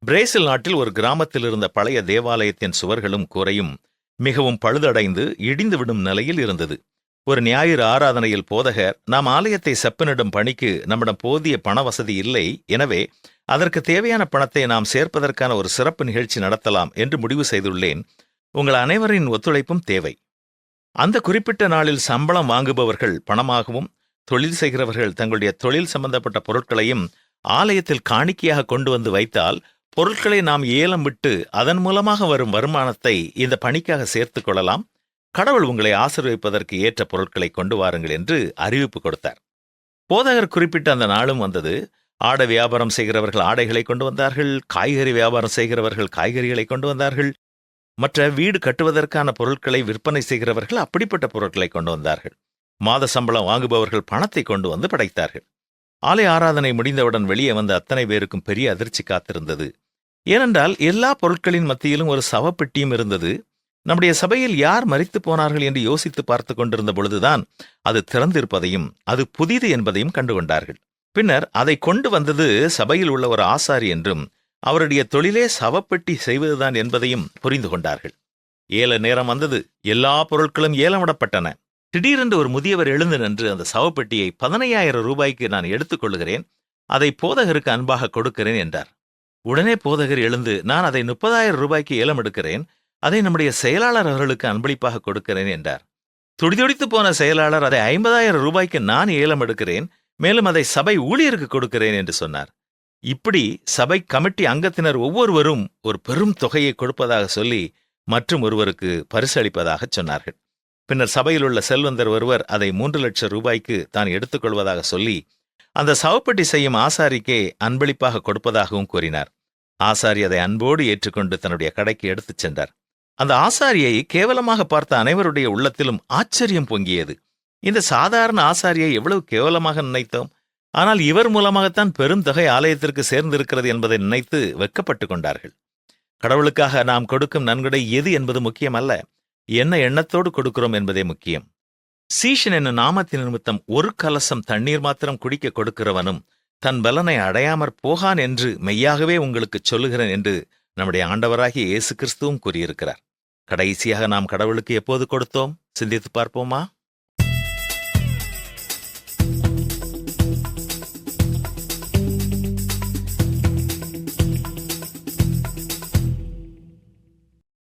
Brazil நாட்டில் ஒரு கிராமத்தில் இருந்த பழைய தேவாலயத்தின் சுவர்களும் கூரையும் மிகவும் பழுதடைந்து இடிந்துவிடும் நிலையில் இருந்தது. ஒரு ஞாயிறு ஆராதனையில் போதகர், நாம் ஆலயத்தை செப்பனிடும் பணிக்கு நம்மிடம் போதிய பண வசதி இல்லை, எனவே அதற்கு தேவையான பணத்தை நாம் சேர்ப்பதற்கான ஒரு சிறப்பு நிகழ்ச்சி நடத்தலாம் என்று முடிவு செய்துள்ளேன். உங்கள் அனைவரின் ஒத்துழைப்பும் தேவை. அந்த குறிப்பிட்ட நாளில் சம்பளம் வாங்குபவர்கள் பணமாகவும், தொழில் செய்கிறவர்கள் தங்களுடைய தொழில் சம்பந்தப்பட்ட பொருட்களையும் ஆலயத்தில் காணிக்கையாக கொண்டு வந்து வைத்தால், பொருட்களை நாம் ஏலம் விட்டு அதன் மூலமாக வரும் வருமானத்தை இந்த பணிக்காக சேர்த்துக் கொள்ளலாம். கடவுள் உங்களை ஆசீர்வதிப்பதற்கு ஏற்ற பொருட்களை கொண்டு வாருங்கள் என்று அறிவிப்பு கொடுத்தார். போதகர் குறிப்பிட்ட அந்த நாளும் வந்தது. ஆடை வியாபாரம் செய்கிறவர்கள் ஆடைகளை கொண்டு வந்தார்கள், காய்கறி வியாபாரம் செய்கிறவர்கள் காய்கறிகளை கொண்டு வந்தார்கள், மற்ற வீடு கட்டுவதற்கான பொருட்களை விற்பனை செய்கிறவர்கள் அப்படிப்பட்ட பொருட்களை கொண்டு வந்தார்கள். மாத சம்பளம் வாங்குபவர்கள் பணத்தை கொண்டு வந்து படைத்தார்கள். ஆலய ஆராதனை முடிந்தவுடன் வெளியே வந்த அத்தனை பேருக்கும் பெரிய அதிர்ச்சி காத்திருந்தது. ஏனென்றால் எல்லா பொருட்களின் மத்தியிலும் ஒரு சவப்பெட்டியும் இருந்தது. நம்முடைய சபையில் யார் மரித்து போனார்கள் என்று யோசித்து பார்த்து கொண்டிருந்த பொழுதுதான் அது திறந்திருப்பதையும் அது புதிது என்பதையும் கண்டுகொண்டார்கள். பின்னர் அதை கொண்டு வந்தது சபையில் உள்ள ஒரு ஆசாரி என்றும் அவருடைய தொழிலே சவப்பெட்டி செய்வதுதான் என்பதையும் புரிந்து கொண்டார்கள். ஏல நேரம் வந்தது. எல்லா பொருட்களும் ஏலமிடப்பட்டன. திடீரென்று ஒரு முதியவர் எழுந்து நின்று, அந்த சவப்பெட்டியை 15,000 ரூபாய்க்கு நான் எடுத்துக் கொள்ளுகிறேன், அதை போதகருக்கு அன்பாக கொடுக்கிறேன் என்றார். உடனே போதகர் எழுந்து, நான் அதை 30,000 ரூபாய்க்கு ஏலம் எடுக்கிறேன், அதை நம்முடைய செயலாளர் அவர்களுக்கு அன்பளிப்பாக கொடுக்கிறேன் என்றார். துடிதுடித்து போன செயலாளர், அதை 50,000 ரூபாய்க்கு நான் ஏலம் எடுக்கிறேன், மேலும் அதை சபை ஊழியருக்கு கொடுக்கிறேன் என்று சொன்னார். இப்படி சபை கமிட்டி அங்கத்தினர் ஒவ்வொருவரும் ஒரு பெரும் தொகையை கொடுப்பதாக சொல்லி மற்றும் ஒருவருக்கு பரிசு அளிப்பதாக சொன்னார்கள். பின்னர் சபையில் உள்ள செல்வந்தர் ஒருவர் அதை 3 லட்சம் ரூபாய்க்கு தான் எடுத்துக்கொள்வதாக சொல்லி அந்த சவப்பெட்டி செய்யும் ஆசாரிக்கே அன்பளிப்பாக கொடுப்பதாகவும் கூறினார். ஆசாரி அதை அன்போடு ஏற்றுக்கொண்டு தன்னுடைய கடைக்கு எடுத்துச் சென்றார். அந்த ஆசாரியை கேவலமாக பார்த்த அனைவருடைய உள்ளத்திலும் ஆச்சரியம் பொங்கியது. இந்த சாதாரண ஆசாரியை எவ்வளவு கேவலமாக நினைத்தோம், ஆனால் இவர் மூலமாகத்தான் பெருந்தொகை ஆலயத்திற்கு சேர்ந்திருக்கிறது என்பதை நினைத்து வெட்கப்பட்டு கொண்டார்கள். கடவுளுக்காக நாம் கொடுக்கும் நன்கொடை எது என்பது முக்கியமல்ல, என்ன எண்ணத்தோடு கொடுக்கிறோம் என்பதே முக்கியம். சீஷன் என்னும் நாமத்தின் நிமித்தம் ஒரு கலசம் தண்ணீர் மாத்திரம் குடிக்க கொடுக்கிறவனும் தன் பலனை அடையாமற் போகான் என்று மெய்யாகவே உங்களுக்கு சொல்லுகிறேன் என்று நம்முடைய ஆண்டவராகிய இயேசு கிறிஸ்துவும் கூறியிருக்கிறார். கடைசியாக நாம் கடவுளுக்கு எப்போது கொடுத்தோம்? சிந்தித்து பார்ப்போமா?